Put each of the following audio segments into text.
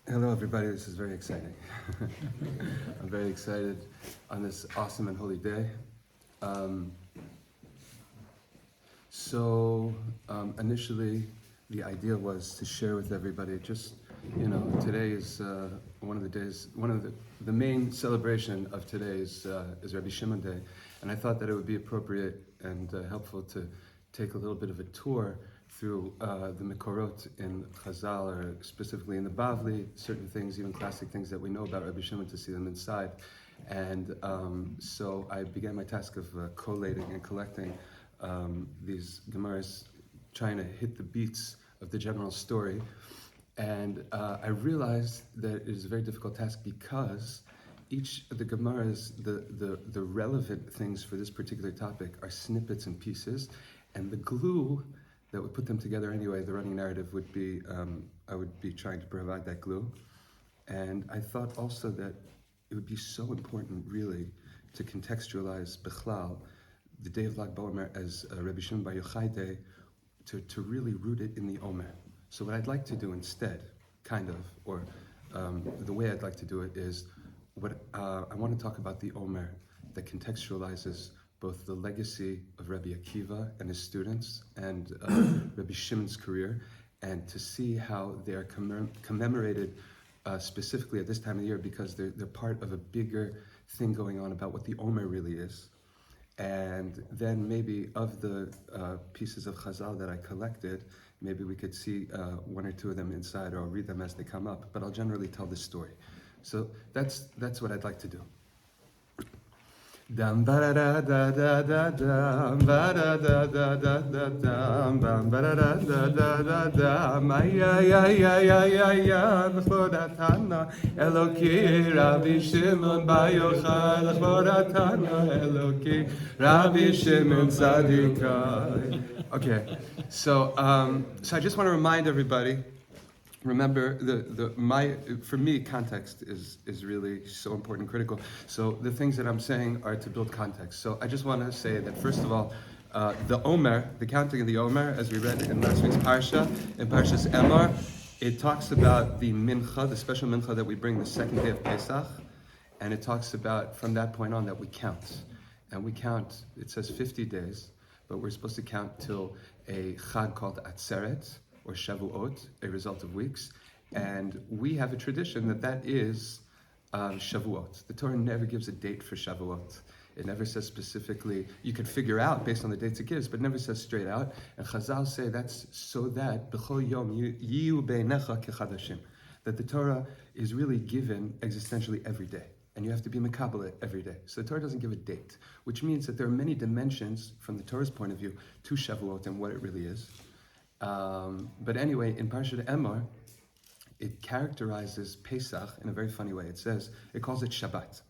Hello everybody, this is very exciting. I'm very excited on this awesome and holy day. Initially the idea was to share with everybody today is one of the days, the main celebration of today is Rebbe Shimon Day, and I thought that it would be appropriate and helpful to take a little bit of a tour through the Mekorot in Chazal, or specifically in the Bavli, certain things, even classic things that we know about Rabbi Shimon, to see them inside. And so I began my task of collating and collecting these Gemaras, trying to hit the beats of the general story. And I realized that it is a very difficult task because each of the Gemaras, the relevant things for this particular topic are snippets and pieces, and the glue that would put them together anyway, the running narrative would be, I would be trying to provide that glue. And I thought also that it would be so important really to contextualize Bechlal, the day of Omer, as Rebbe Shimon by Yochai Day, to really root it in the Omer. So what I'd like to do instead, the way I'd like to do it is, I want to talk about the Omer that contextualizes both the legacy of Rabbi Akiva and his students and Rabbi Shimon's career, and to see how they are commemorated specifically at this time of the year, because they're part of a bigger thing going on about what the Omer really is. And then maybe of the pieces of Chazal that I collected, maybe we could see one or two of them inside, or I'll read them as they come up, but I'll generally tell the story. So that's what I'd like to do. Dam ba da da da da da dam ba da da da da da dam bam ba da da da da da dam ay ay ay ay ay ay l'chvodatana Eloki Rabbi Shimon by Yochai l'chvodatana Eloki Rabbi Shimon tzadikai. Okay, so I just want to remind everybody. Remember, for me, context is really so important and critical. So the things that I'm saying are to build context. So I just want to say that, first of all, the Omer, the counting of the Omer, as we read in last week's Parsha, in Parshas Emor, it talks about the Mincha, the special Mincha that we bring the second day of Pesach, and it talks about, from that point on, that we count. And we count, it says 50 days, but we're supposed to count till a Chag called Atzeret, or Shavuot, a result of weeks. And we have a tradition that is Shavuot. The Torah never gives a date for Shavuot. It never says specifically, you could figure out based on the dates it gives, but it never says straight out. And Chazal say that's so that B'chol Yom Yiyu Beinecha Kechadashim, that the Torah is really given existentially every day. And you have to be Mekabel every day. So the Torah doesn't give a date, which means that there are many dimensions from the Torah's point of view to Shavuot and what it really is. But anyway, in Parshat Emor, it characterizes Pesach in a very funny way. It calls it Shabbat.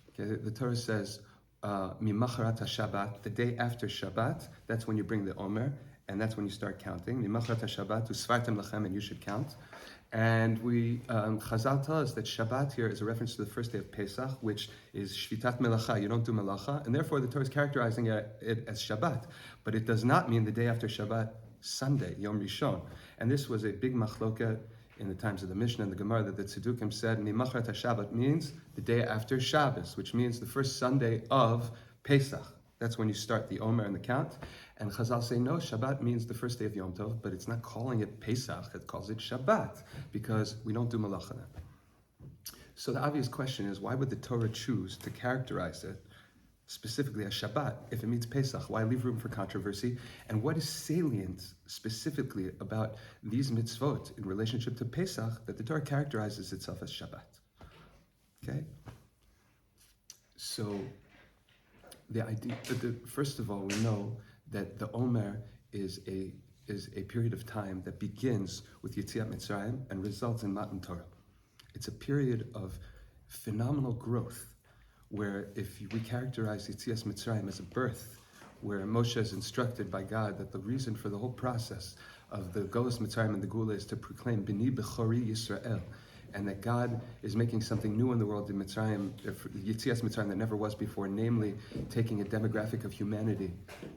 Okay, the Torah says, Mimacharat HaShabbat, the day after Shabbat, that's when you bring the Omer, and that's when you start counting. Mimacharat HaShabbat, Usvartem Lachem, and you should count. And Chazal tell us that Shabbat here is a reference to the first day of Pesach, which is Shvitat Melacha. You don't do Melacha, and therefore the Torah is characterizing it as Shabbat. But it does not mean the day after Shabbat, Sunday, Yom Rishon. And this was a big machloket in the times of the Mishnah and the Gemara, that the Tzedukim said, Nimachrat HaShabbat means the day after Shabbos, which means the first Sunday of Pesach. That's when you start the Omer and the count. And Chazal say, no, Shabbat means the first day of Yom Tov, but it's not calling it Pesach, it calls it Shabbat, because we don't do Malacha then. So the obvious question is, why would the Torah choose to characterize it specifically as Shabbat if it means Pesach? Why leave room for controversy? And what is salient specifically about these mitzvot in relationship to Pesach that the Torah characterizes itself as Shabbat? Okay? So the idea, first of all, we know that the Omer is a period of time that begins with Yetziat Mitzrayim and results in Matan Torah. It's a period of phenomenal growth, where if we characterize Yetzias Mitzrayim as a birth, where Moshe is instructed by God that the reason for the whole process of the Golus Mitzrayim and the Gula is to proclaim B'ni B'chori Yisrael, and that God is making something new in the world in Mitzrayim, Yetzias Mitzrayim, that never was before, namely taking a demographic of humanity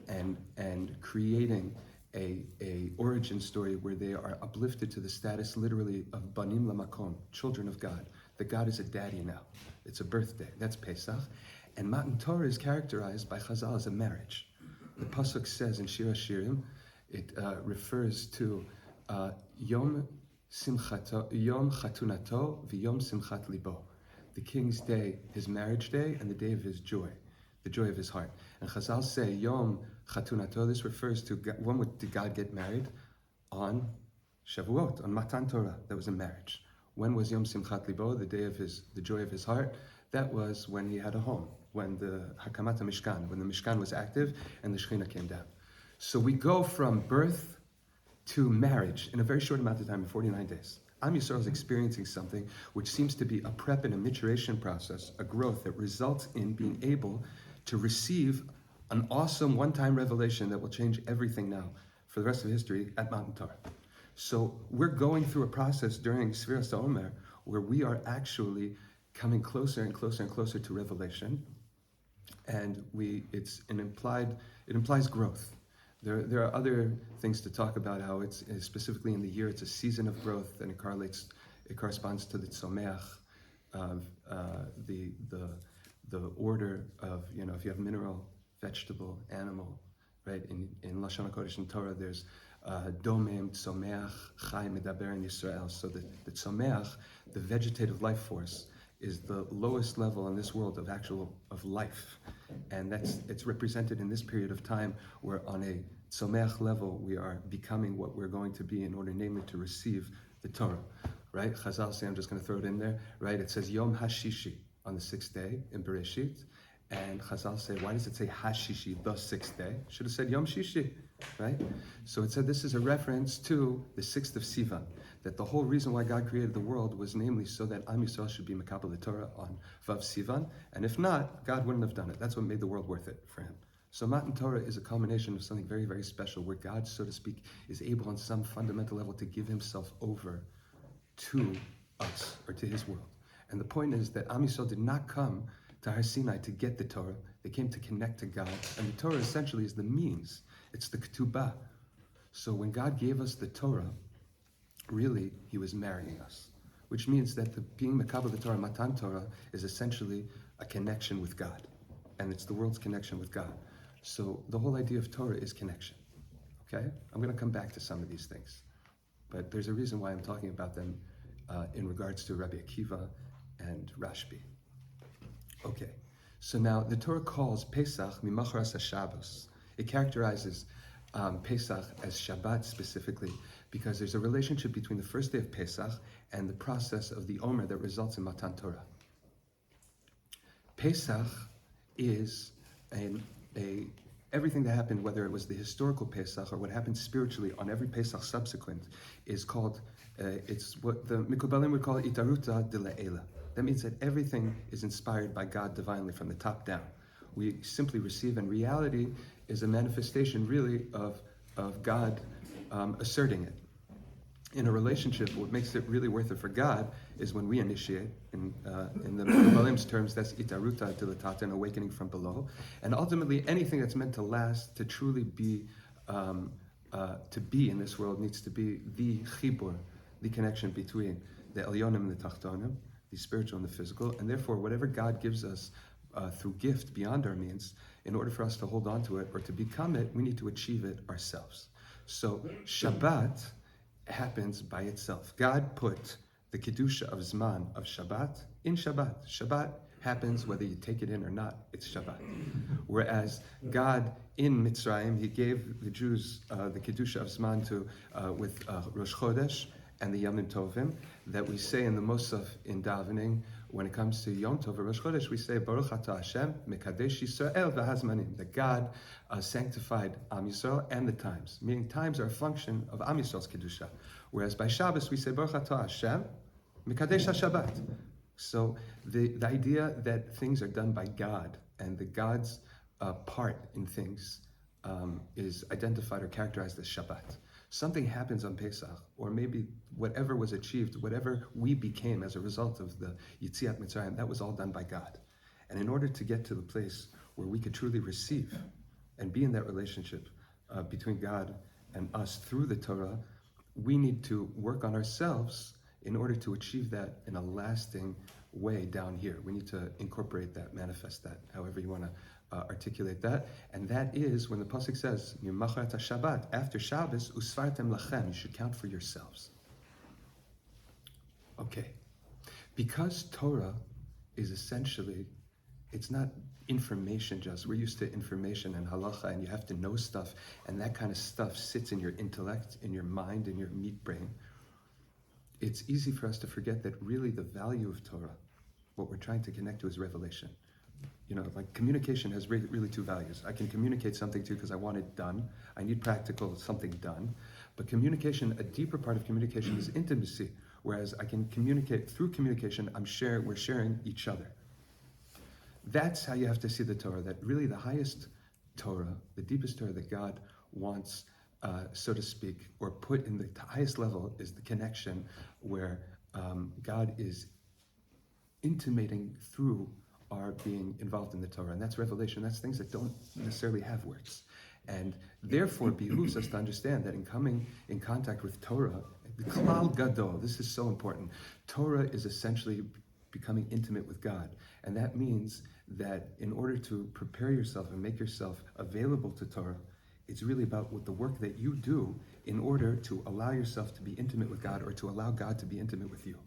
and creating a origin origin story where they are uplifted to the status literally of Banim Lamakom, children of God. That God is a daddy now. It's a birthday. That's Pesach. And Matan Torah is characterized by Chazal as a marriage. The Pasuk says in Shir HaShirim, it refers to Yom Chatunato v'Yom Simchat Libo. The king's day, his marriage day, and the day of his joy, the joy of his heart. And Chazal say Yom Chatunato, this refers to when did God get married? On Shavuot, on Matan Torah. That was a marriage. When was Yom Simchat Libo, the day of the joy of his heart? That was when he had a home, when the Hakamat Mishkan, when the Mishkan was active and the Shekhinah came down. So we go from birth to marriage in a very short amount of time, in 49 days. Am Yisrael is experiencing something which seems to be a prep and a maturation process, a growth that results in being able to receive an awesome one-time revelation that will change everything now for the rest of history at Mount Torah. So we're going through a process during Sfiras Omer where we are actually coming closer and closer and closer to revelation, and it implies growth. There are other things to talk about, how it's specifically in the year it's a season of growth, and it corresponds to the tzomeach, the order of, if you have mineral, vegetable, animal, right? In Lashon HaKodesh and Torah, there's domem, tzomeach, chai, medaber in Yisrael. So the tzomeach, the vegetative life force, is the lowest level in this world of life, and it's represented in this period of time where on a tzomeach level we are becoming what we're going to be in order, namely, to receive the Torah, right? Chazal say, I'm just going to throw it in there, right? It says Yom HaShishi on the sixth day in Bereshit, and Chazal say, why does it say HaShishi, the sixth day? Should have said Yom Shishi, right? So it said this is a reference to the 6th of Sivan, that the whole reason why God created the world was namely so that Am Yisrael should be Mekabel the Torah on Vav Sivan, and if not, God wouldn't have done it. That's what made the world worth it for him. So Matan Torah is a culmination of something very, very special, where God, so to speak, is able on some fundamental level to give himself over to us, or to his world. And the point is that Am Yisrael did not come to Har Sinai to get the Torah. They came to connect to God. And the Torah essentially is the means. It's the ketubah. So when God gave us the Torah, really, he was marrying us. Which means that being Mekabel the Torah, Matan Torah, is essentially a connection with God. And it's the world's connection with God. So the whole idea of Torah is connection. Okay? I'm going to come back to some of these things. But there's a reason why I'm talking about them in regards to Rabbi Akiva and Rashbi. Okay, so now the Torah calls Pesach Mimacharas HaShabbos. It characterizes Pesach as Shabbat specifically because there's a relationship between the first day of Pesach and the process of the Omer that results in Matan Torah. Pesach is everything that happened, whether it was the historical Pesach or what happened spiritually on every Pesach subsequent, is called, it's what the Mikubalim would call Itaruta de La'ela. That means that everything is inspired by God divinely from the top down. We simply receive, and reality is a manifestation really of God asserting it. In a relationship, what makes it really worth it for God is when we initiate. In the Mikubalim's terms, that's itaruta dilatata, an awakening from below. And ultimately, anything that's meant to last, to truly be, to be in this world, needs to be the chibur, the connection between the elyonim and the tachtonim, the spiritual and the physical. And therefore, whatever God gives us through gift beyond our means, in order for us to hold on to it or to become it, we need to achieve it ourselves. So Shabbat happens by itself. God put the Kedusha of Zman, of Shabbat, in Shabbat. Shabbat happens whether you take it in or not, it's Shabbat. Whereas God in Mitzrayim, he gave the Jews the Kedusha of Zman with Rosh Chodesh and the Yom Tovim that we say in the Musaf in davening. When it comes to Yom Tov or Rosh Chodesh, we say Baruch Atah Hashem Mekadesh Yisrael v'Hazmanim, that God sanctified Am Yisrael and the times, meaning times are a function of Am Yisrael's Kedusha. Whereas by Shabbos we say Baruch Atah Hashem Mekadesh HaShabbat. So the idea that things are done by God and the God's part in things is identified or characterized as Shabbat. Something happens on Pesach, or maybe whatever was achieved, whatever we became as a result of the Yitziat Mitzrayim, that was all done by God. And in order to get to the place where we could truly receive and be in that relationship between God and us through the Torah, we need to work on ourselves in order to achieve that in a lasting way down here. We need to incorporate that, manifest that, however you want to articulate that. And that is when the pasuk says, "Mimachat Shabbat," after Shabbos, "Usfartem lachem," you should count for yourselves. Okay, because Torah is essentially, it's not information just. We're used to information and halacha, and you have to know stuff, and that kind of stuff sits in your intellect, in your mind, in your meat brain. It's easy for us to forget that really the value of Torah, what we're trying to connect to, is revelation. Like communication has really two values. I can communicate something to you because I want it done. I need practical something done. But communication, a deeper part of communication is intimacy. Whereas I can communicate, through communication, we're sharing each other. That's how you have to see the Torah, that really the highest Torah, the deepest Torah that God wants, so to speak, or put in the highest level, is the connection where God is intimating through our being involved in the Torah. And that's revelation. That's things that don't necessarily have words. And therefore it behooves us to understand that in coming in contact with Torah, the Klal Gadol, this is so important. Torah is essentially becoming intimate with God. And that means that in order to prepare yourself and make yourself available to Torah, it's really about what the work that you do in order to allow yourself to be intimate with God, or to allow God to be intimate with you.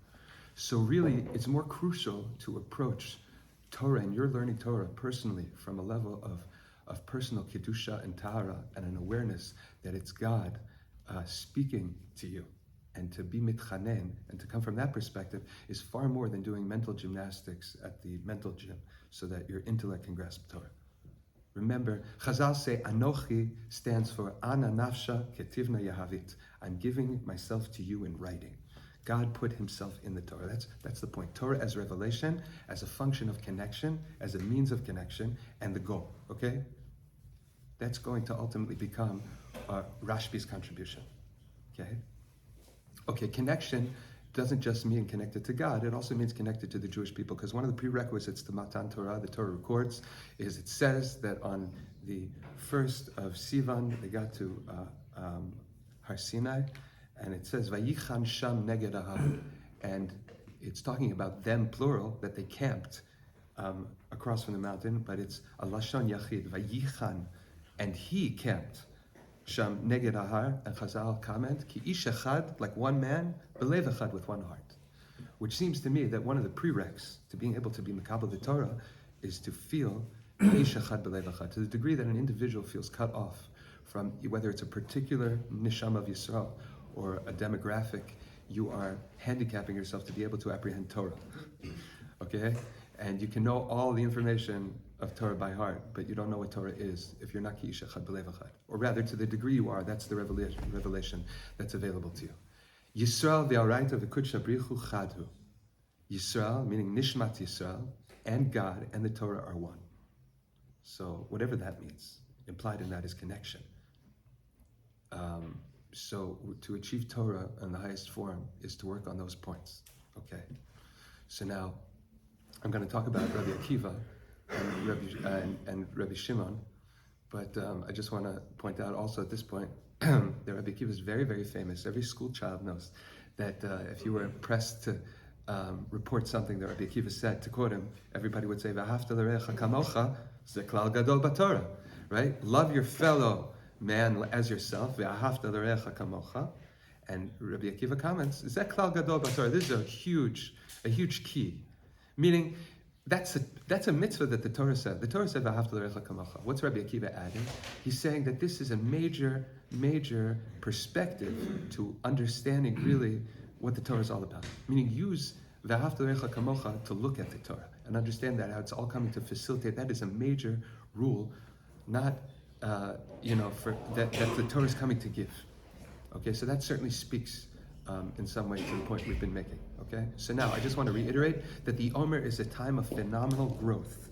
So really, it's more crucial to approach Torah, and you're learning Torah personally from a level of personal kedusha and tahara, and an awareness that it's God speaking to you. And to be mitchanen, and to come from that perspective, is far more than doing mental gymnastics at the mental gym so that your intellect can grasp Torah. Remember, Chazal say, Anochi stands for Ana Nafsha Ketivna Yahavit. I'm giving myself to you in writing. God put himself in the Torah. That's the point. Torah as revelation, as a function of connection, as a means of connection, and the goal, okay? That's going to ultimately become Rashbi's contribution, okay? Okay, connection doesn't just mean connected to God, it also means connected to the Jewish people, because one of the prerequisites to Matan Torah, the Torah records, is it says that on the 1st of Sivan, they got to Har Sinai, and it says, Vayichan Sham Neged Ahar, and it's talking about them, plural, that they camped across from the mountain, but it's a Lashon Yachid, Vayichan, and he camped. Sham Neged Ahar, and Chazal comment, Ki ish echad, like one man, belev echad, with one heart. Which seems to me that one of the prereqs to being able to be Makabel the Torah is to feel ish echad belev echad, to the degree that an individual feels cut off from, whether it's a particular nisham of Yisrael or a demographic, you are handicapping yourself to be able to apprehend Torah. Okay? And you can know all the information of Torah by heart, but you don't know what Torah is if you're not ki ish echad belev echad. Or rather, to the degree you are, that's the revelation that's available to you. Yisrael v'araita v'kudsha brichu chadhu. Yisrael, meaning Nishmat Yisrael, and God and the Torah are one. So whatever that means, implied in that is connection. So to achieve Torah in the highest form is to work on those points. Okay. So now I'm going to talk about Rabbi Akiva and Rebbe Shimon, but I just want to point out also at this point that Rabbi Akiva is very, very famous. Every school child knows that if you were pressed to report something that Rabbi Akiva said, to quote him, everybody would say, "V'ahavta l'recha kamocha, ze klal gadol b'Torah," right? Love your fellow man as yourself, "V'ahavta l'recha kamocha," and Rabbi Akiva comments, "Ze klal gadol b'Torah." This is a huge key, meaning that's a mitzvah that the Torah said. The Torah said, "V'ahavta l'recha kamocha." What's Rabbi Akiva adding? He's saying that this is a major perspective to understanding really what the Torah is all about. Meaning, use "V'ahavta l'recha kamocha" to look at the Torah and understand that how it's all coming to facilitate. That is a major rule, not for that the Torah is coming to give. Okay, so that certainly speaks in some way to the point we've been making. Okay, so now I just want to reiterate that the Omer is a time of phenomenal growth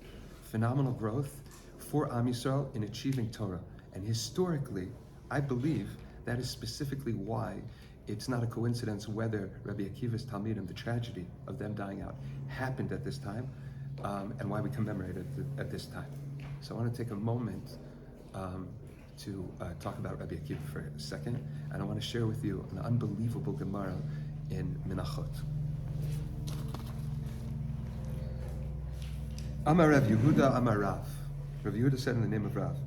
for Am Yisrael in achieving Torah. And historically, I believe that is specifically why it's not a coincidence whether Rabbi Akiva's Talmidim, the tragedy of them dying out, happened at this time, and why we commemorate it at this time. So I want to take a moment to talk about Rabbi Akiva for a second, and I want to share with you an unbelievable Gemara in Menachot. Amar Rav Yehuda Amar Rav. Rav Yehuda said in the name of Rav,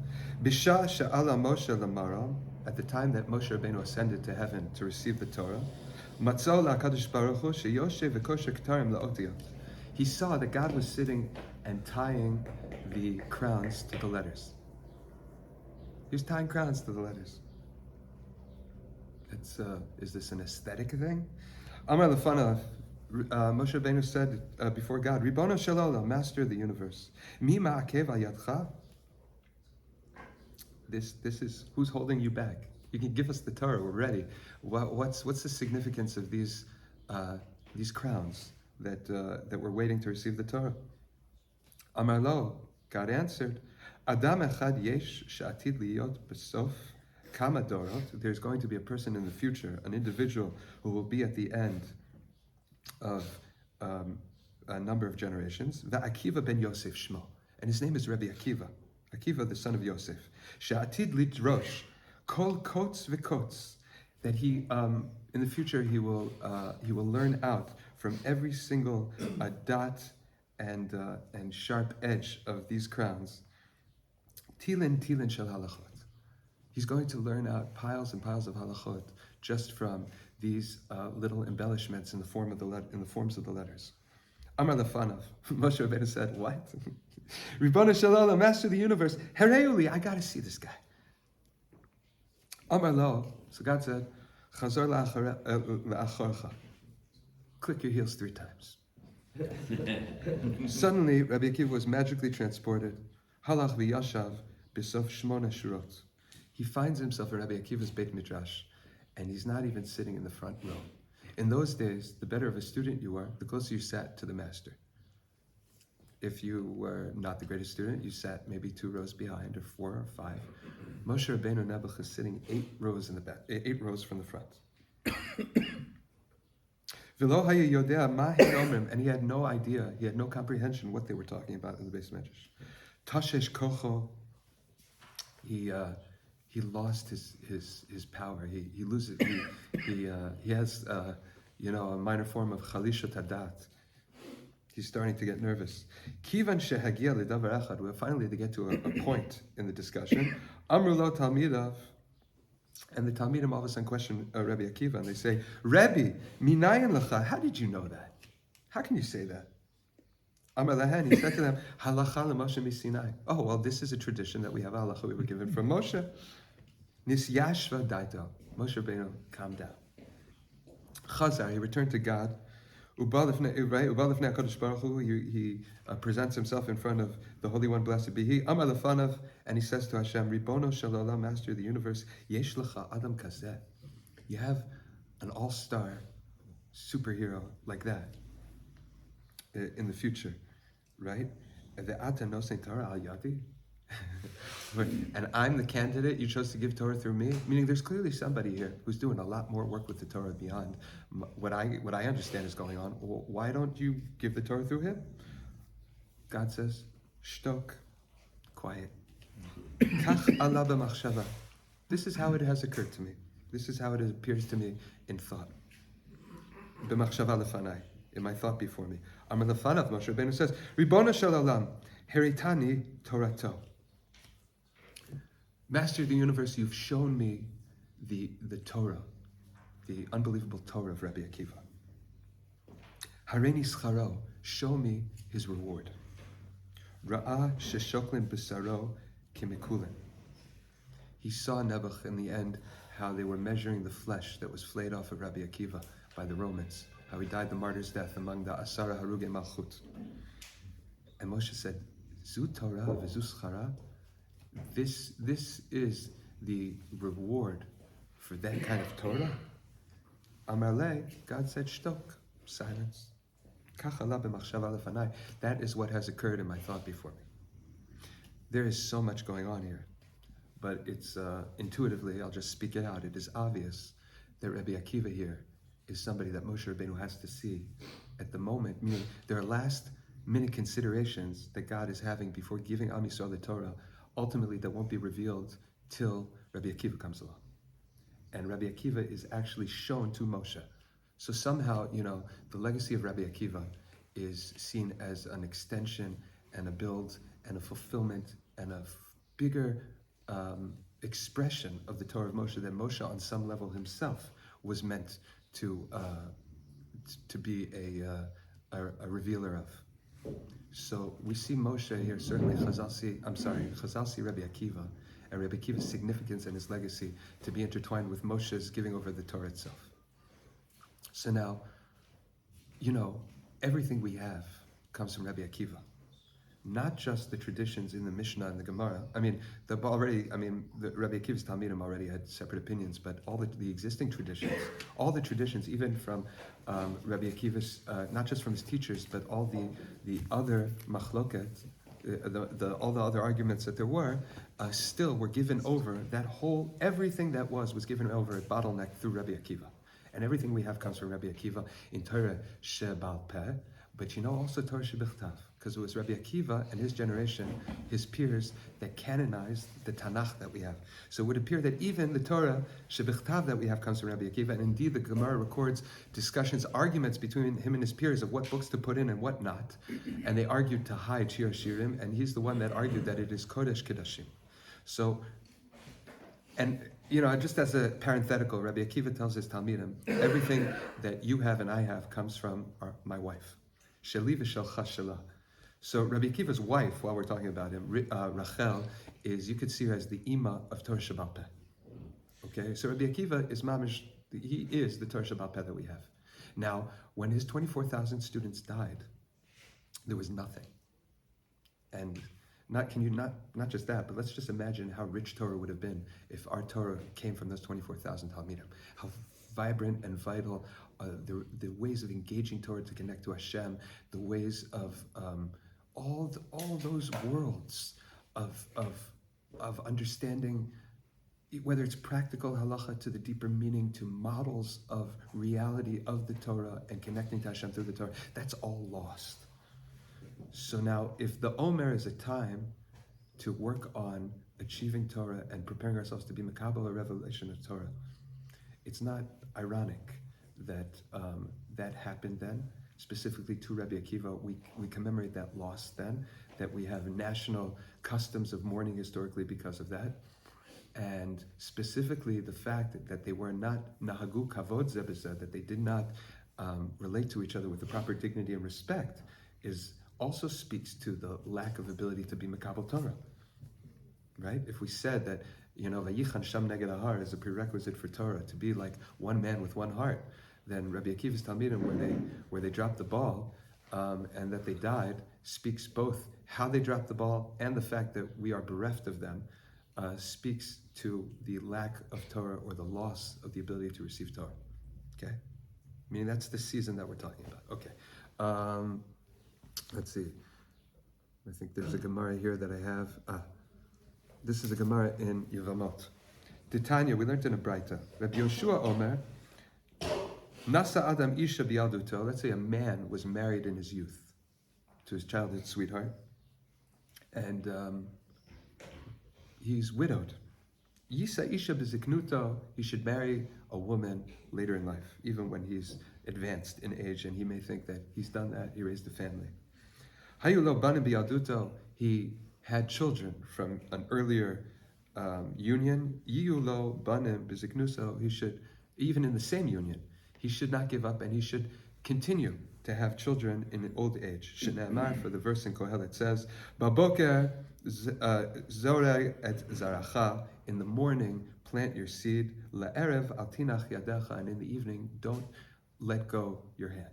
Bisha she'ala Moshe l'maram, at the time that Moshe Rabbeinu ascended to heaven to receive the Torah, Matzah la'akadosh baruch hu sheyoshev v'kosher k'tarim la'otiyot. He saw that God was sitting and tying the crowns to the letters. He was tying crowns to the letters. Is this an aesthetic thing? Amar lefanav, Moshe Rabbeinu said before God, Ribono shel olam, Master of the universe, mi ma'akev al yadcha? This is, who's holding you back? You can give us the Torah, we're ready. What's the significance of these crowns that we're waiting to receive the Torah? Amar lo, God answered, Adam echad yesh she'atid liyot b'sof kama dorot. There's going to be a person in the future, an individual who will be at the end of a number of generations. Akiva ben Yosef Shmo, and his name is Rabbi Akiva. Akiva, the son of Yosef. She'atid lidrosh kol kots v'kots. That he, in the future, he will learn out from every single dot and sharp edge of these crowns. Tilin shel halachot. He's going to learn out piles and piles of halachot just from these little embellishments in the forms of the letters. Amar lefanav, Moshe Rabbeinu said, "What? Ribono shel olam, Master of the universe, Hereuli, I got to see this guy." Amar lo, so God said, Chazor la'achorcha. Click your heels 3 times. Suddenly, Rabbi Akiva was magically transported. Halach v'yashav b'sof shmona shurot. He finds himself at Rabbi Akiva's Beit Midrash, and he's not even sitting in the front row. In those days, the better of a student you were, the closer you sat to the master. If you were not the greatest student, you sat maybe 2 rows behind, or 4 or 5. Moshe Rabbeinu Nebuch is sitting 8 rows in the back, 8 rows from the front. And he had no idea, he had no comprehension what they were talking about in the Beis Medrash. Tashesh kocho, he lost his power. He loses. He has a minor form of chalishat hadat. He's starting to get nervous. Kivan shehagia ledavar echad. We're finally to get to a point in the discussion. Amru lo talmidav. And the Talmidim all of a sudden question Rabbi Akiva, and they say, Rebbe, minayin lecha, how did you know that? How can you say that? Amar lahen, he said to them, halacha leMoshe miSinai. Oh, well, this is a tradition that we have halacha we were given from Moshe. Nis yashva daito. Moshe Rabbeinu calmed down. Chazar, he returned to God. Uba lifnei HaKadosh Baruch Hu, he presents himself in front of the Holy One, blessed be He. Amar lefanav, and he says to Hashem, Ribono shel olam, Master of the universe, yesh lecha adam kazeh. You have an all-star superhero like that in the future, right? Ve'ata nosei Torah al yadi. And I'm the candidate you chose to give Torah through me, meaning there's clearly somebody here who's doing a lot more work with the Torah beyond what I understand is going on. Well, why don't you give the Torah through him? God says, shtok, quiet. Kach ala b'machshava. This is how it has occurred to me. This is how it appears to me in thought. B'machshava lefanai, in my thought before me. Amar lefanav, Moshe Rabbeinu says, Ribono shel olam, heritani torato. Master of the universe, you've shown me the Torah, the unbelievable Torah of Rabbi Akiva. Hareini scharo, show me his reward. Ra'ah sheshoklin b'saro kimikulin. He saw Nebuch in the end, how they were measuring the flesh that was flayed off of Rabbi Akiva by the Romans, how he died the martyr's death among the Asara Haruge Malchut. And Moshe said, Zu Torah v'zu schara. This is the reward for that kind of Torah. Amarle, God said, shtok, silence. That is what has occurred in my thought before me. There is so much going on here, but it's intuitively, I'll just speak it out. It is obvious that Rabbi Akiva here is somebody that Moshe Rabbeinu has to see at the moment. Meaning, there are last-minute considerations that God is having before giving Am Yisrael the Torah, ultimately that won't be revealed till Rabbi Akiva comes along. And Rabbi Akiva is actually shown to Moshe. So somehow, the legacy of Rabbi Akiva is seen as an extension and a build and a fulfillment and a bigger expression of the Torah of Moshe that Moshe, on some level himself, was meant to be a revealer of. So we see Moshe here, certainly Chazal see Rabbi Akiva, and Rabbi Akiva's significance and his legacy to be intertwined with Moshe's giving over the Torah itself. So now, everything we have comes from Rabbi Akiva. Not just the traditions in the Mishnah and the Gemara. The Rabbi Akiva's Talmidim already had separate opinions, but all the existing traditions, all the traditions, even from Rabbi Akiva's, not just from his teachers, but all the other machloket, all the other arguments that there were, still were given over. Everything that was given over at bottleneck through Rabbi Akiva. And everything we have comes from Rabbi Akiva in Torah Shebal Peh, but also Torah Shebichtav, because it was Rabbi Akiva and his generation, his peers, that canonized the Tanakh that we have. So it would appear that even the Torah Shebichtav that we have comes from Rabbi Akiva, and indeed the Gemara records discussions, arguments between him and his peers of what books to put in and what not. And they argued to hide Shir Shirim, and he's the one that argued that it is Kodesh Kedashim. So, and just as a parenthetical, Rabbi Akiva tells his Talmidim, everything that you have and I have comes from my wife. Sheli v'shelcha shela. So Rabbi Akiva's wife, while we're talking about him, Rachel, you could see her as the Ima of Torah Shebal Peh. Okay, so Rabbi Akiva is mamish, he is the Torah Shebal Peh that we have. Now, when his 24,000 students died, there was nothing. And not just that, but let's just imagine how rich Torah would have been if our Torah came from those 24,000 Talmidim. How vibrant and vital the ways of engaging Torah to connect to Hashem, the ways of all those worlds of understanding, whether it's practical halacha to the deeper meaning, to models of reality of the Torah and connecting to Hashem through the Torah. That's all lost. So now, if the Omer is a time to work on achieving Torah and preparing ourselves to be Makabel, a revelation of Torah, it's not ironic that that happened then, specifically to Rabbi Akiva. We commemorate that loss then, that we have national customs of mourning historically because of that. And specifically the fact that they were not nahagu kavod zeh b'zeh, that they did not relate to each other with the proper dignity and respect, also speaks to the lack of ability to be Makabel Torah. Right? If we said that, Vayichan Sham Neged Ahar is a prerequisite for Torah, to be like one man with one heart, then Rabbi Akiva's Talmidim, where they dropped the ball and that they died, speaks both how they dropped the ball and the fact that we are bereft of them, speaks to the lack of Torah or the loss of the ability to receive Torah. Okay? Meaning that's the season that we're talking about. Okay. Let's see. I think there's a Gemara here that I have. This is a Gemara in Yevamot. Titania, we learned in a Braita. Rabbi Yoshua Omer, Nasa Adam Isha Bialduto. Let's say a man was married in his youth to his childhood sweetheart, and he's widowed. Yisa Isha Biziknuto. He should marry a woman later in life, even when he's advanced in age, and he may think that he's done that. He raised a family. Hayulo Banim Bialduto. He had children from an earlier union. Yiyulo Banim Biziknuso. He should, even in the same union, he should not give up, and he should continue to have children in old age. Shne'emar, for the verse in Kohelet says, Baboker zoreh et zaracha. In the morning, plant your seed. La'erev al tinach yadecha. And in the evening, don't let go your hand.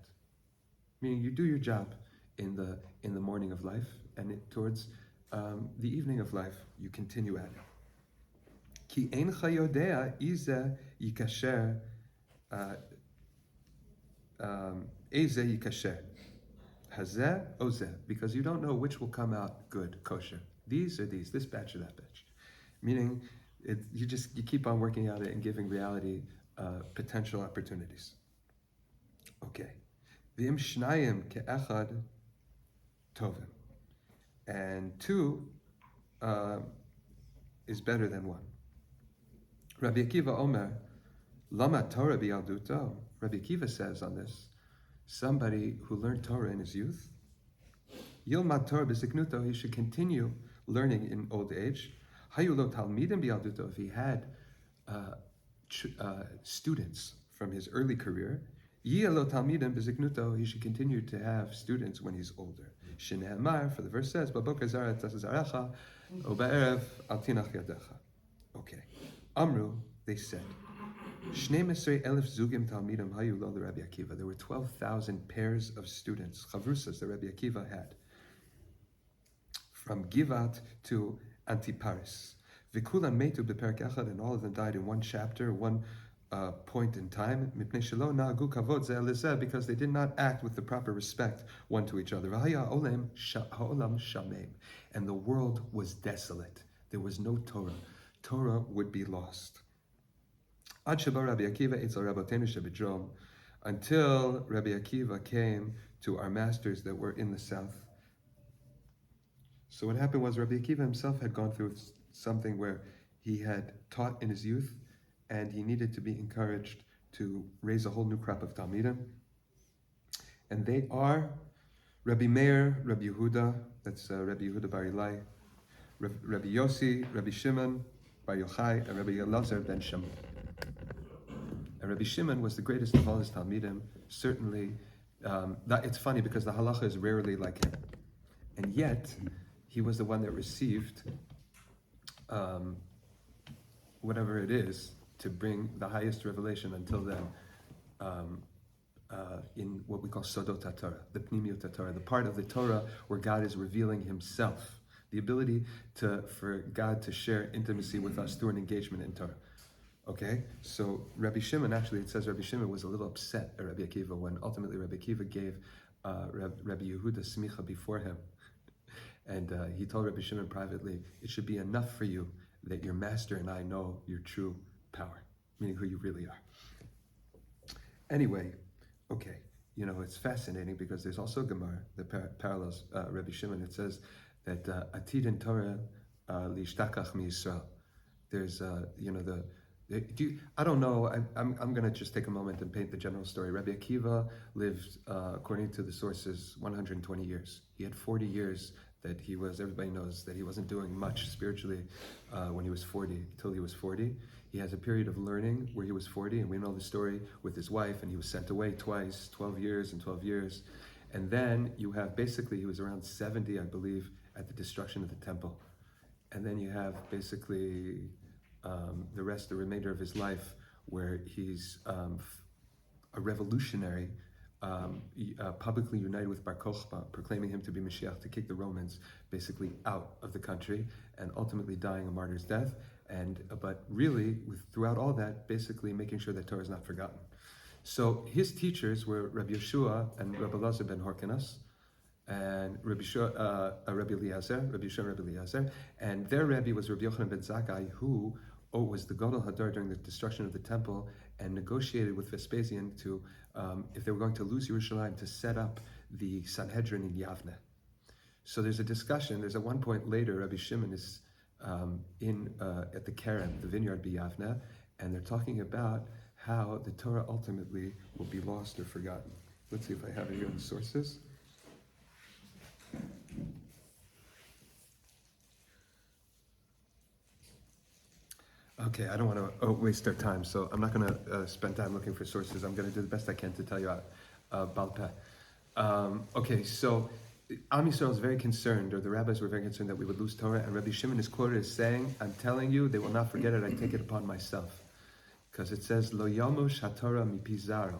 Meaning, you do your job in the morning of life, and towards the evening of life, you continue at it. Ki ein chayodea ize yikasher eze yikasher hazeh ozeh, because you don't know which will come out good, kosher. These or these, this batch or that batch. Meaning, you keep on working at it and giving reality potential opportunities. Okay. V'im shnayim ke'echad tovim. And two is better than one. Rabbi Akiva Omer, Lama Torah bi'alduto. Rabbi Akiva says on this, somebody who learned Torah in his youth, Yilmad Torah b'ziknuto, he should continue learning in old age. Hayulo talmidim bi'alduto, if he had students from his early career, Yilo talmidim b'ziknuto, he should continue to have students when he's older. Shne'emar, for the verse says, B'boker zara tazarecha, u'ba'erev al tinach yadecha. Okay. Amru, they said, Shneimesrei elef zugim talmidim hayu lo Rabbi Akiva. There were 12,000 pairs of students, chavrusas, that Rabbi Akiva had, from Givat to Antiparis. V'kulam metu b'perek echad, and all of them died in one chapter, one point in time. Mipnei shelo na'agu kavod zeh lezeh, because they did not act with the proper respect one to each other. V'haya ha'olam shamem, and the world was desolate. There was no Torah. Torah would be lost. Ad sheba Rabbi Akiva etzel rabotenu shebidrom, until Rabbi Akiva came to our masters that were in the south. So what happened was Rabbi Akiva himself had gone through something where he had taught in his youth, and he needed to be encouraged to raise a whole new crop of Talmidim. And they are Rabbi Meir, Rabbi Yehuda, that's Rabbi Yehuda Bar Ilai, Rabbi Yossi, Rabbi Shimon, Bar Yochai, and Rabbi Elazar ben Shimon. And Rabbi Shimon was the greatest of all his Talmidim. Certainly, it's funny because the halacha is rarely like him. And yet, he was the one that received whatever it is to bring the highest revelation until then in what we call Sodot HaTorah, the Pnimiut HaTorah, the part of the Torah where God is revealing himself, the ability for God to share intimacy with us through an engagement in Torah. Okay, so Rabbi Shimon, actually it says Rabbi Shimon was a little upset at Rabbi Akiva when ultimately Rabbi Akiva gave Rabbi Yehuda smicha before him. And he told Rabbi Shimon privately, it should be enough for you that your master and I know your true power, meaning who you really are. Anyway, okay, it's fascinating because there's also Gemara that parallels Rabbi Shimon. It says that Atid in Torah lishtakach mi Yisrael. There's, I don't know, I'm going to just take a moment and paint the general story. Rabbi Akiva lived, according to the sources, 120 years. He had 40 years that everybody knows that he wasn't doing much spiritually when he was 40, till he was 40. He has a period of learning where he was 40, and we know the story with his wife, and he was sent away twice, 12 years and 12 years. And then you have, basically, he was around 70, I believe, at the destruction of the temple. And then you have basically the remainder of his life where he's a revolutionary, publicly united with Bar Kokhba, proclaiming him to be Mashiach, to kick the Romans basically out of the country, and ultimately dying a martyr's death. But really, throughout all that, basically making sure that Torah is not forgotten. So his teachers were Rabbi Yeshua and Rabbi Elazar ben Horkanas, and Rabbi Eliezer, and their Rebbe was Rabbi Yochanan ben Zakkai, who was the Gadol Hadar during the destruction of the temple, and negotiated with Vespasian to, if they were going to lose Yerushalayim, to set up the Sanhedrin in Yavne. So there's a discussion. There's at one point later, Rabbi Shimon is at the Kerem, the vineyard B'Yavne, and they're talking about how the Torah ultimately will be lost or forgotten. Let's see if I have it here in the sources. Okay, I don't want to waste our time, so I'm not going to spend time looking for sources. I'm going to do the best I can to tell you Baal Peh. Okay, so Am Yisrael is very concerned, or the rabbis were very concerned that we would lose Torah, and Rabbi Shimon is quoted as saying, I'm telling you, they will not forget it, I take it upon myself. Because it says, Lo yamush haTorah mipi zaro,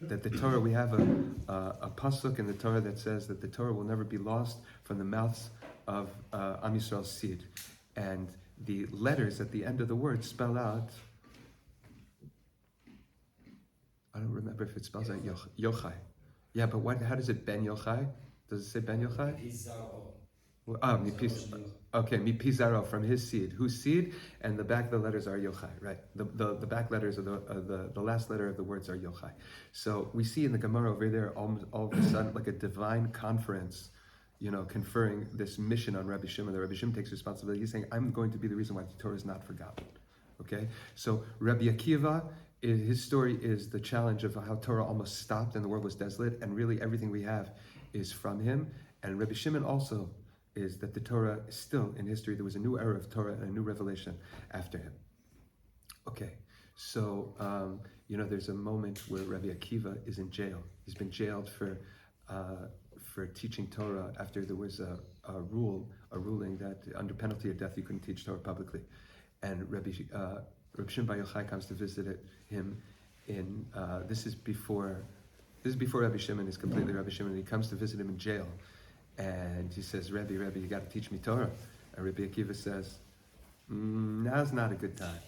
that the Torah, we have a pasuk in the Torah that says that the Torah will never be lost from the mouths of Am Yisrael's seed. And the letters at the end of the word spell out, I don't remember if it spells out Yochai. Yeah, but how does it Ben Yochai? Does it say Ben Yochai? Mi Pizarro, from his seed. Whose seed? And the back of the letters are Yochai, right? The back letters of the last letter of the words are Yochai. So we see in the Gemara over there all of a sudden like a divine conference, conferring this mission on Rabbi Shimon. The Rabbi Shimon takes responsibility. He's saying, I'm going to be the reason why the Torah is not forgotten. Okay, so Rabbi Akiva, his story is the challenge of how Torah almost stopped and the world was desolate, and really everything we have is from him. And Rebbe Shimon also is that the Torah is still in history. There was a new era of Torah and a new revelation after him. Okay, so there's a moment where Rabbi Akiva is in jail. He's been jailed for teaching Torah after there was a ruling that under penalty of death you couldn't teach Torah publicly. And Rabbi Shimon Bar Yochai comes to visit him this is before Rabbi Shimon is completely Rabbi Shimon. He comes to visit him in jail, and he says, Rebbe, you got to teach me Torah. And Rabbi Akiva says, now's not a good time.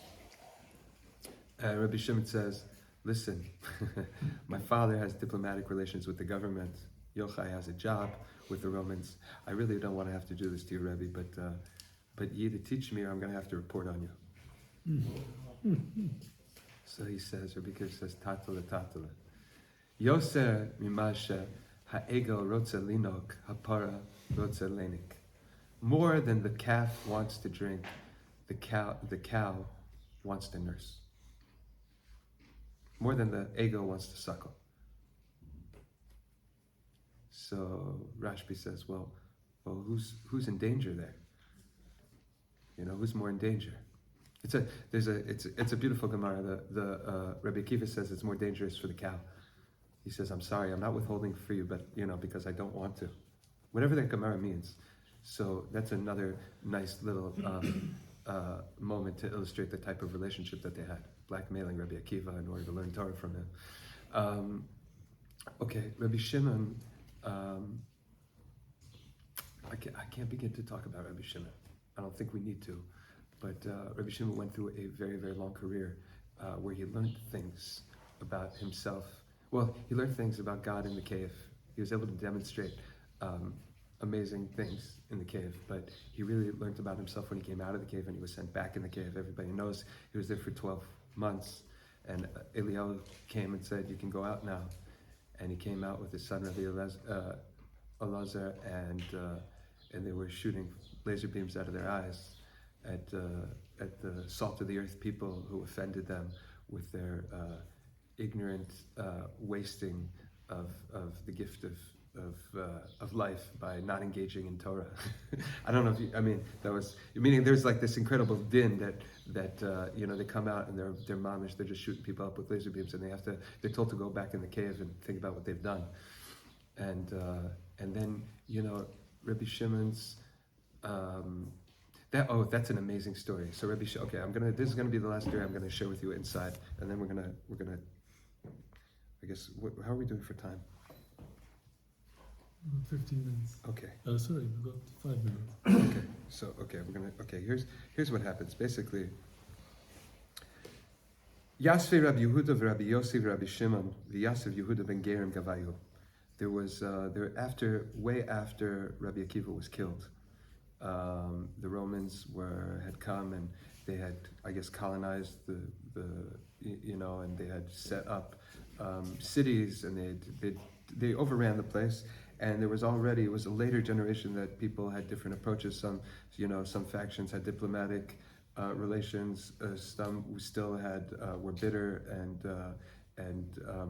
And Rabbi Shimon says, listen, my father has diplomatic relations with the government. Yochai has a job with the Romans. I really don't want to have to do this to you, Rebbe, but you either teach me or I'm going to have to report on you. So he says, Rabbi Akiva says, tatala. Yoser mimasha ha'ego rotza linok hapara rotza lenik. More than the calf wants to drink, the cow wants to nurse. More than the ego wants to suckle. So Rashbi says, well, who's in danger there? Who's more in danger? It's a beautiful Gemara. The Rabbi Akiva says it's more dangerous for the cow. He says, I'm sorry, I'm not withholding for you, but because I don't want to. Whatever that Gemara means. So that's another nice little moment to illustrate the type of relationship that they had, blackmailing Rabbi Akiva in order to learn Torah from him. Okay, Rabbi Shimon, I can't begin to talk about Rabbi Shimon. I don't think we need to, but Rabbi Shimon went through a very, very long career where he learned things about himself. Well, he learned things about God in the cave. He was able to demonstrate amazing things in the cave, but he really learned about himself when he came out of the cave and he was sent back in the cave. Everybody knows he was there for 12 months, and Eliyahu came and said, you can go out now. And he came out with his son, Rabbi Elazar, and they were shooting laser beams out of their eyes at the salt of the earth people who offended them with their ignorant wasting of the gift of life by not engaging in Torah. I don't know if that was meaning there's like this incredible din that they come out and they're mamish, they're just shooting people up with laser beams, and they're told to go back in the cave and think about what they've done. And then Rabbi Shimon's that's an amazing story. So Rabbi Shimon, this is gonna be the last story I'm gonna share with you inside, and then we're gonna I guess how are we doing for time? 15 minutes. Okay. Sorry, we've got 5 minutes. Here's what happens. Basically, Yasve Rabbi Yehuda Rabbi Yossi Rabbi Shimon v'Yasv Yehuda ben Gerim Gavayu. There was way after Rabbi Akiva was killed. The Romans had come and they had, I guess, colonized and they had set up cities, and they overran the place. And it was a later generation that people had different approaches. Some factions had diplomatic relations. Some still were bitter and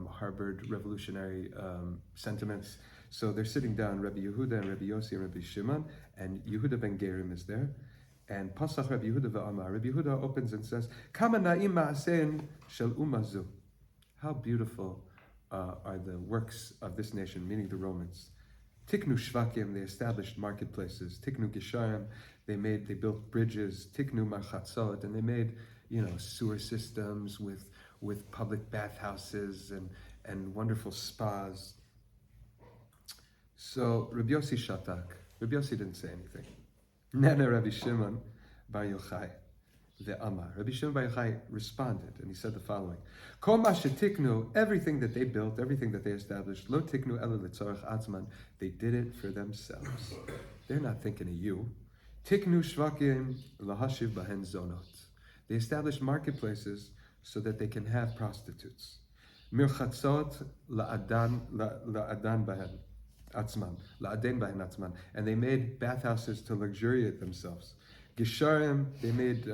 harbored revolutionary sentiments. So they're sitting down, Rabbi Yehuda and Rabbi Yossi and Rabbi Shimon, and Yehuda ben Gerim is there. And Pasach Rabbi Yehuda v'Amar. Rabbi Yehuda opens and says, Kama na'im ma'asein shel umazu. How beautiful are the works of this nation, meaning the Romans. Tiknu shvakim, they established marketplaces. Tiknu gisharim, they built bridges. Tiknu marchatzot, and they made sewer systems with public bathhouses and wonderful spas. So Rabbi Yossi shatak. Rabbi Yossi didn't say anything. Nana Rabbi Shimon Bar Yochai the Amar. Rabbi Shimon Bar Yochai responded, and he said the following: Kol ma shetiknu, everything that they built, everything that they established, lo tiknu ela letzorach atzman, they did it for themselves. They're not thinking of you. Tiknu shvakim lahashiv bahen zonot. They established marketplaces so that they can have prostitutes. Mirchatzot la'adan bahen atzman, la'aden bahen atzman, and they made bathhouses to luxuriate themselves. Gisharim, they made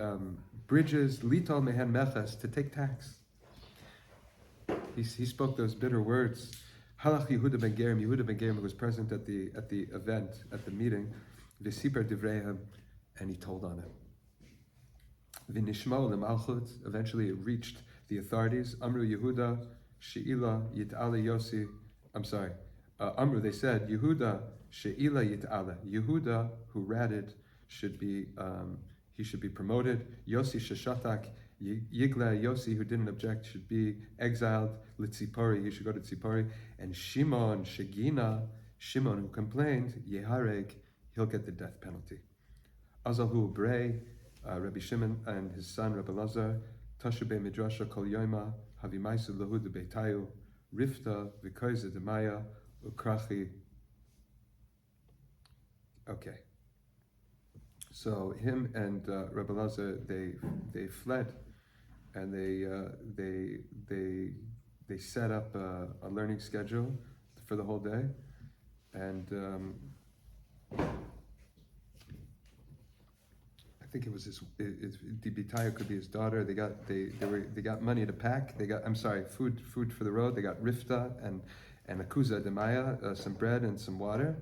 bridges, lital mehen meches, to take tax. He spoke those bitter words. Halach Yehuda ben Gerim. Yehuda ben Gerim was present at the event, at the meeting. V'siper divreihem, and he told on it. V'nishmo lemalchut. Eventually, it reached the authorities. Amru Yehuda she'ila yit'ala Yossi. Amru. They said Yehuda she'ila yit'ala. Yehuda, who ratted, should be he should be promoted. Yossi sheshatak. Yigla, Yossi, who didn't object, should be exiled. Litzipori, he should go to Tzipori. And Shimon, Shegina, Shimon, who complained, Yehareg, he'll get the death penalty. Azahu Brei, Rabbi Shimon and his son, Rabbi Lazar, Tashube Midrasha Kol Yoima, Havimaisu Lahu de Beitayu, Rifta, Vikoiza de Maya, Ukrachi. Okay. So him and Rabbi Lazar, they fled, and they set up a learning schedule for the whole day, and I think it was Dibitayo could be his daughter. They got money to pack. They got food for the road. They got rifta and akuza de maya, some bread and some water,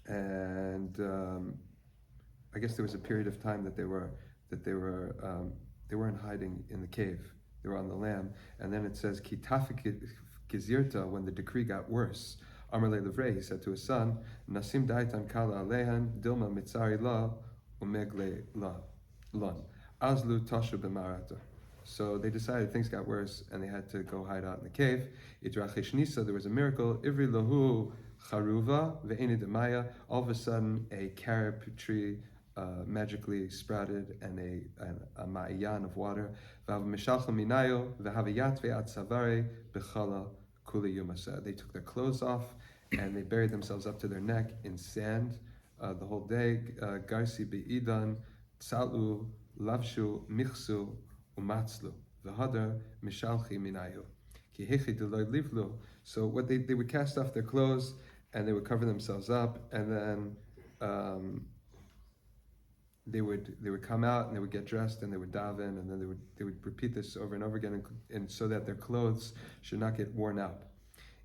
and I guess there was a period of time that they weren't hiding in the cave. They were on the lam, and then it says kitafik gizirta, when the decree got worse. Amar le Levrei, he said to his son, Nasim daitan kala alehan dilma mitzari la umegle la lon azlu tashu b'marata. So they decided things got worse, and they had to go hide out in the cave. Idrachesh nisa, there was a miracle. Ivri lahu charuva ve'eni demaya. All of a sudden, a carob tree magically sprouted, and a ma'ayan of water. They took their clothes off, and they buried themselves up to their neck in sand the whole day. Garsi be'idan tsalu lavshu michsu umatzlu v'hadar mishalchi minayu ki hechi deloy livlu. So what they would cast off their clothes, and they would cover themselves up, and then they would come out, and they would get dressed, and they would daven, and then they would repeat this over and over again, and so that their clothes should not get worn out.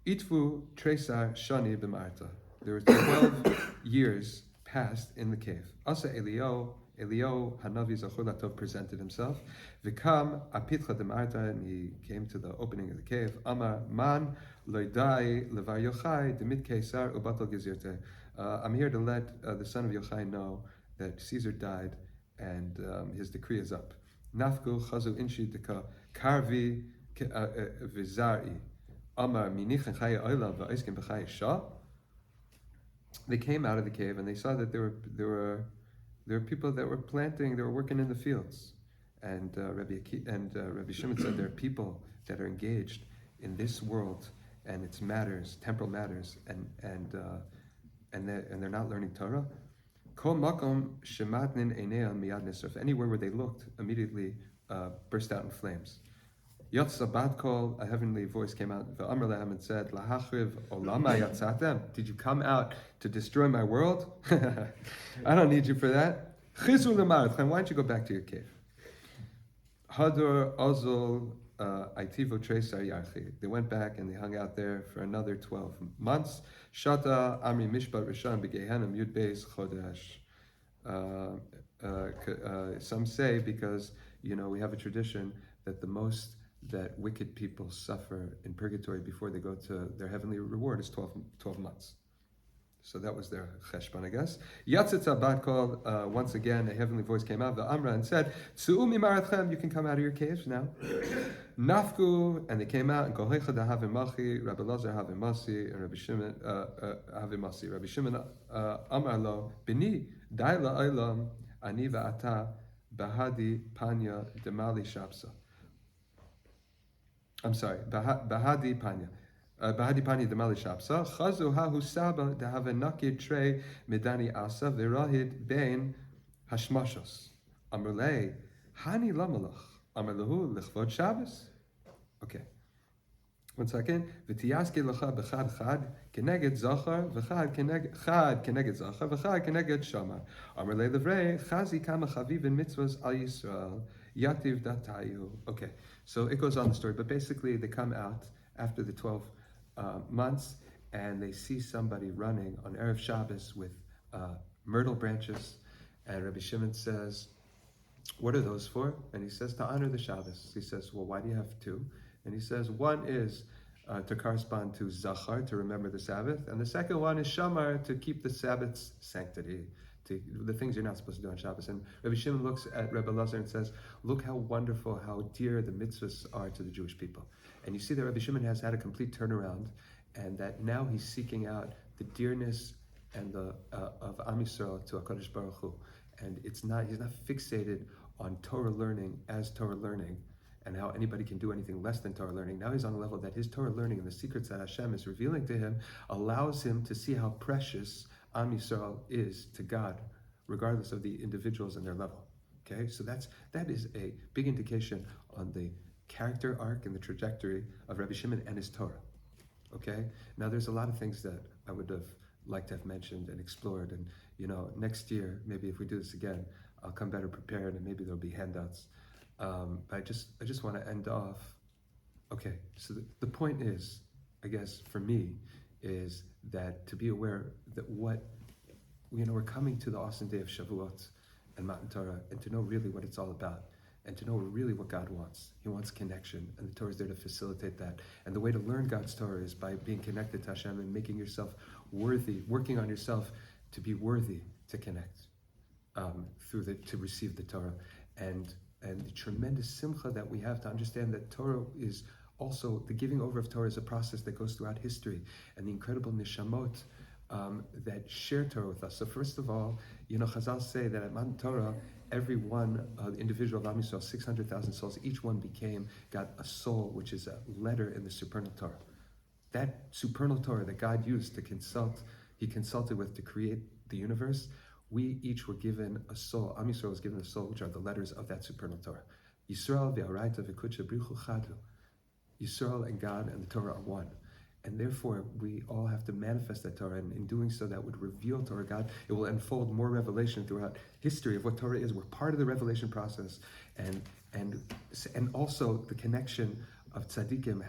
Itvu tresar shani b'marta. There were 12 years passed in the cave. Asa Elio Hanavi Zachor Latov presented himself. Vikam apitcha demarta, and he came to the opening of the cave. Amar man loidai levar Yochai demit Kesar ubatal gezirte. I'm here to let the son of Yochai know that Caesar died, and his decree is up. Nafku chazu inshi deka karvi vizari amar minichan chaya oilam va'iskim b'chaya shah. They came out of the cave, and they saw that there were people that were planting, they were working in the fields, and Rabbi Shimon said there are people that are engaged in this world and its matters, temporal matters, and they're not learning Torah. Kol makom shematnin eineam miyad nisraf. Anywhere where they looked, immediately burst out in flames. Yatsa bat kol, a heavenly voice came out, v'amar lehem, and said, Lahachriv olama yatzatem. Did you come out to destroy my world? I don't need you for that. Chizu l'maratchem. Why don't you go back to your cave? Hador ozol aitivo tresar yarchi. They went back and they hung out there for another 12 months. Shata amri mishpat rishon b'gehenim yud beis chodesh. Some say because we have a tradition that the most that wicked people suffer in purgatory before they go to their heavenly reward is 12 months. So that was their cheshbon, I guess. Yatzitza bat kol, once again, a heavenly voice came out, the Amra, and said, Tzu'u mimaratchem, you can come out of your caves now. Nafku, and they came out, and Kohecha da Havimachi, Rabbi Lazar Havimasi, and Rabbi Shimon Havimasi. Rabbi Shimon Amar lo, Bini, Daila Olam, Ani va'ata, Bahadi Panya Demali Shapsa. I'm sorry, Bahadi Panya. Bahadi Pani Demali Shapsa, Chazu Hahu Saba de Havenakid Tre Medani Asa Virahid Bain Hashmashos. Amrulei, Hani Lamalach, Amarlahu Lichvod Shabbos. Okay. One second. V'tiyaske lecha b'chad chad keneged zachar v'chad keneged zachar v'chad keneged shamar. Omer le'levrei chazi kama chavivin mitzvos al Yisrael yativ datayu. Okay, so it goes on the story, but basically they come out after the 12 months and they see somebody running on Erev Shabbos with myrtle branches, and Rebbe Shimon says, "What are those for?" And he says, "To honor the Shabbos." He says, "Well, why do you have two?" And he says, one is to correspond to Zachar, to remember the Sabbath, and the second one is Shamar, to keep the Sabbath's sanctity, to the things you're not supposed to do on Shabbos. And Rabbi Shimon looks at Rebbe Lazar and says, look how wonderful, how dear the mitzvahs are to the Jewish people. And you see that Rabbi Shimon has had a complete turnaround, and that now he's seeking out the dearness and the of Am Yisrael to HaKadosh Baruch Hu. And he's not fixated on Torah learning as Torah learning, and how anybody can do anything less than Torah learning. Now he's on a level that his Torah learning and the secrets that Hashem is revealing to him allows him to see how precious Am Yisrael is to God, regardless of the individuals and their level. Okay, so that is a big indication on the character arc and the trajectory of Rabbi Shimon and his Torah. Okay, now there's a lot of things that I would have liked to have mentioned and explored, and next year, maybe if we do this again, I'll come better prepared, and maybe there'll be handouts. I just want to end off. Okay, so the point is, I guess for me, is that to be aware that we're coming to the awesome day of Shavuot and Matan Torah, and to know really what it's all about, and to know really what God wants. He wants connection, and the Torah is there to facilitate that. And the way to learn God's Torah is by being connected to Hashem and making yourself worthy, working on yourself to be worthy to connect to receive the Torah. And the tremendous simcha that we have to understand that Torah is also, the giving over of Torah is a process that goes throughout history, and the incredible nishamot that share Torah with us. So first of all, Chazal say that at Matan Torah, every one individual of Am Yisrael, 600,000 souls, each one got a soul, which is a letter in the supernal Torah. That supernal Torah that God used to He consulted with to create the universe, we each were given a soul. Am Yisrael was given a soul, which are the letters of that supernal Torah. Yisrael v'araita v'kudsha brichu chadu. Yisrael and God and the Torah are one. And therefore, we all have to manifest that Torah, and in doing so, that would reveal Torah God. It will unfold more revelation throughout history of what Torah is. We're part of the revelation process, and also the connection of tzaddikim,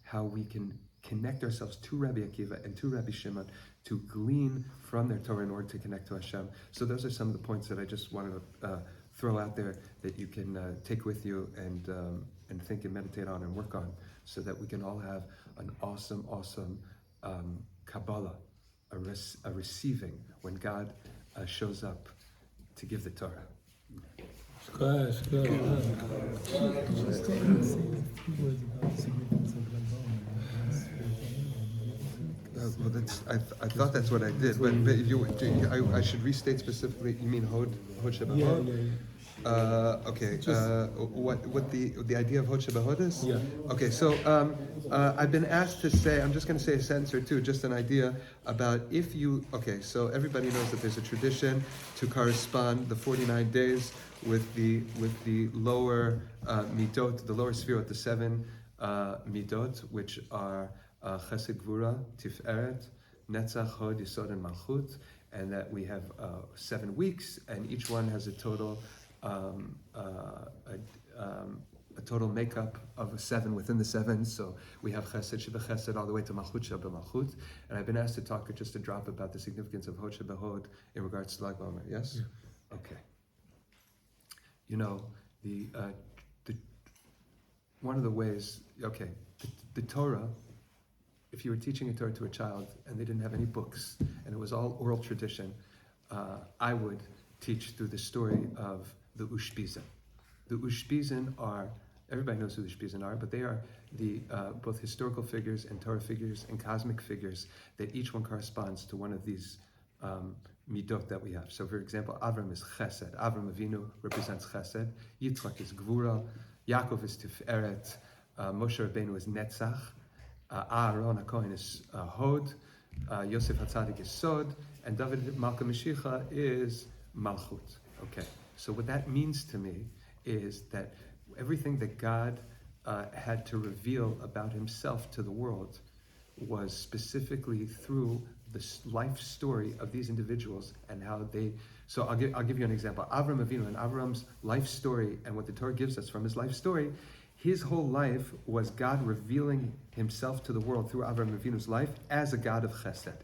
how we can connect ourselves to Rabbi Akiva and to Rabbi Shimon to glean from their Torah in order to connect to Hashem. So those are some of the points that I just wanted to throw out there that you can take with you and think and meditate on and work on, so that we can all have an awesome Kabbalah, a receiving when God shows up to give the Torah. Well, I thought that's what I did, but I should restate specifically. You mean Hod Sheba Hod? Yeah. Okay. What the idea of Hod Sheba Hod is? Yeah. Okay. So I've been asked to say. I'm just going to say a sentence or two, just an idea about if you. Okay. So everybody knows that there's a tradition to correspond the 49 days with the lower midot, the lower sphere, the 7 midot, which are Chesed, Gvura, Tiferet, Netzach, Hod, Yisod, and Malchut, and that we have 7 weeks, and each one has a total makeup of a 7 within the 7. So we have Chesed, Sheba Chesed, all the way to Malchut, Sheba Malchut. And I've been asked to talk just a drop about the significance of Hod Sheba Hod in regards to Lag BaOmer. Yes? Yeah. Okay. The one of the ways. Okay, the Torah. If you were teaching a Torah to a child and they didn't have any books and it was all oral tradition, I would teach through the story of the Ushpizin. The Ushpizin are, everybody knows who the Ushpizin are, but they are the both historical figures and Torah figures and cosmic figures that each one corresponds to one of these midot that we have. So for example, Avram is Chesed. Avram Avinu represents Chesed. Yitzchak is Gvura. Yaakov is Tiferet. Moshe Rabbeinu is Netzach. Aaron HaKohen is Hod, Yosef HaTzadik is Sod, and David Malka Mashiach is Malchut. Okay, so what that means to me is that everything that God had to reveal about himself to the world was specifically through the life story of these individuals and how they. So I'll give you an example. Avram Avinu, and Avram's life story, and what the Torah gives us from his life story, his whole life was God revealing himself to the world through Avram Avinu's life as a God of chesed.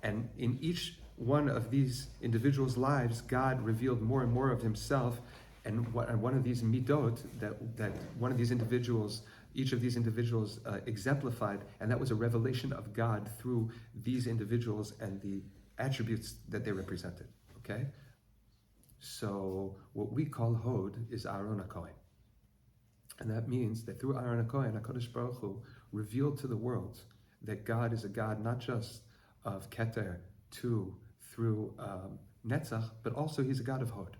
And in each one of these individuals' lives, God revealed more and more of himself. And one of these midot that one of these individuals, each of these individuals exemplified, and that was a revelation of God through these individuals and the attributes that they represented. Okay? So what we call Hod is Aaron HaKohen. And that means that through Aaron HaKohen, HaKadosh Baruch Hu revealed to the world that God is a God not just of Keter, through Netzach, but also he's a God of Hod.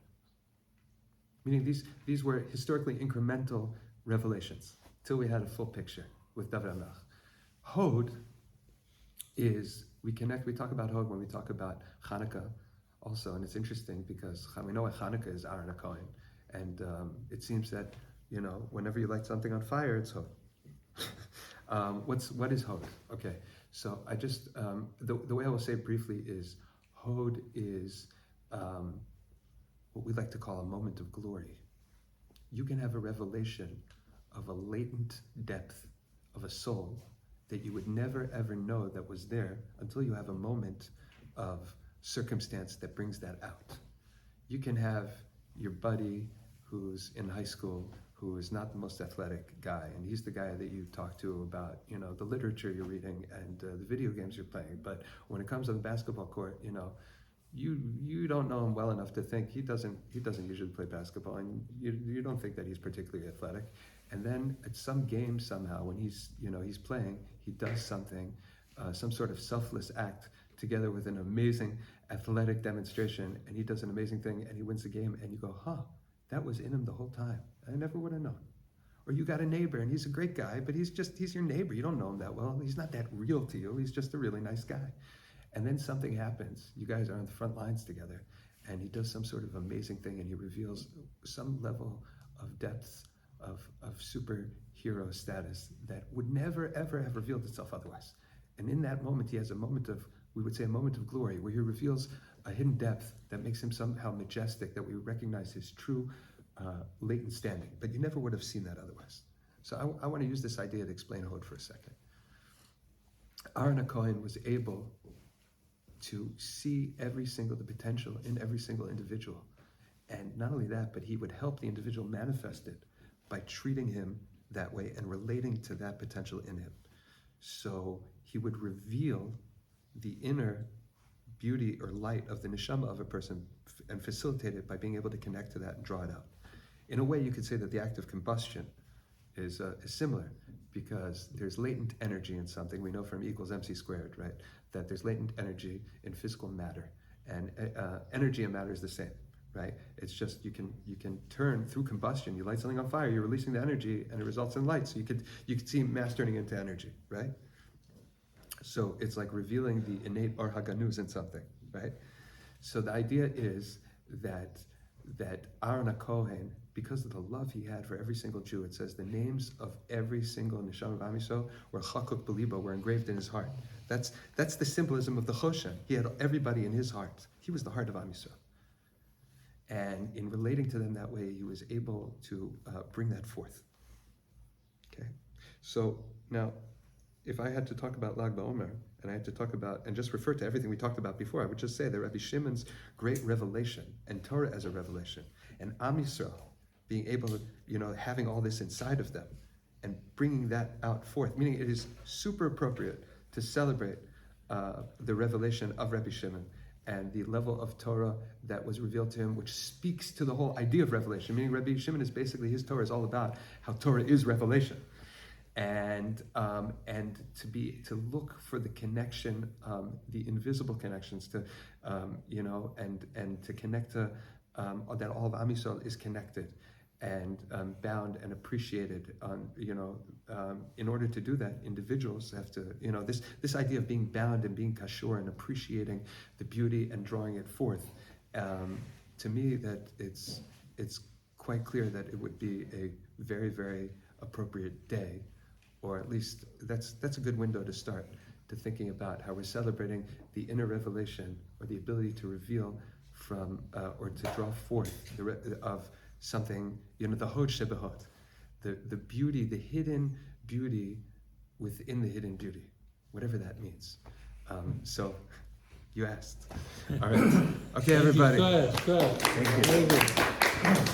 Meaning these were historically incremental revelations till we had a full picture with David HaMelech. Hod is, we talk about Hod when we talk about Chanukkah also, and it's interesting because we know what Chanukkah is, Aaron HaKohen, and it seems that, whenever you light something on fire, it's Hod. What is Hod? Okay, so I just, the way I will say it briefly is, Hod is what we like to call a moment of glory. You can have a revelation of a latent depth of a soul that you would never ever know that was there until you have a moment of circumstance that brings that out. You can have your buddy who's in high school who is not the most athletic guy, and he's the guy that you talk to about, the literature you're reading and the video games you're playing. But when it comes to the basketball court, you don't know him well enough to think he doesn't usually play basketball, and you don't think that he's particularly athletic. And then at some game somehow, when he's playing, he does something, some sort of selfless act together with an amazing athletic demonstration, and he does an amazing thing and he wins the game, and you go, that was in him the whole time. I never would have known. Or you got a neighbor and he's a great guy, but he's your neighbor. You don't know him that well. He's not that real to you. He's just a really nice guy. And then something happens. You guys are on the front lines together, and he does some sort of amazing thing, and he reveals some level of depth of superhero status that would never, ever have revealed itself otherwise. And in that moment, he has a moment of, we would say, a moment of glory, where he reveals a hidden depth that makes him somehow majestic, that we recognize his true latent standing. But you never would have seen that otherwise. So I want to use this idea to explain Hod for a second. Aaron HaKohen was able to see the potential in every single individual. And not only that, but he would help the individual manifest it by treating him that way and relating to that potential in him. So he would reveal the inner beauty or light of the neshama of a person and facilitate it by being able to connect to that and draw it out. In a way, you could say that the act of combustion is similar, because there's latent energy in something. We know from E = mc squared, right? That there's latent energy in physical matter, and energy and matter is the same, right? It's just you can turn through combustion. You light something on fire, you're releasing the energy, and it results in light. So you could see mass turning into energy, right? So it's like revealing the innate or haganuz in something, right? So the idea is that Aaron HaKohen, because of the love he had for every single Jew, it says the names of every single neshama of Am Yisrael were chakuk b'libo, were engraved in his heart. That's the symbolism of the Choshen. He had everybody in his heart. He was the heart of Am Yisrael. And in relating to them that way, he was able to bring that forth. Okay, so now, if I had to talk about Lag BaOmer, and I had to talk about, and just refer to everything we talked about before, I would just say that Rabbi Shimon's great revelation, and Torah as a revelation, and Am Yisrael being able to, having all this inside of them, and bringing that out forth, meaning it is super appropriate to celebrate the revelation of Rabbi Shimon, and the level of Torah that was revealed to him, which speaks to the whole idea of revelation, meaning Rabbi Shimon is basically, his Torah is all about how Torah is revelation. And to look for the connection, the invisible connections, to and to connect to that all of Am Yisrael is connected and bound and appreciated. In order to do that, individuals have to, this idea of being bound and being kashur and appreciating the beauty and drawing it forth. To me, that it's quite clear that it would be a very, very appropriate day, or at least that's a good window to start, to thinking about how we're celebrating the inner revelation, or the ability to reveal from, or to draw forth of something, the Hod Shebehot, the beauty, the hidden beauty within the hidden beauty, whatever that means. So, you asked. All right. Okay, everybody. Thank you. Thank you. Very good.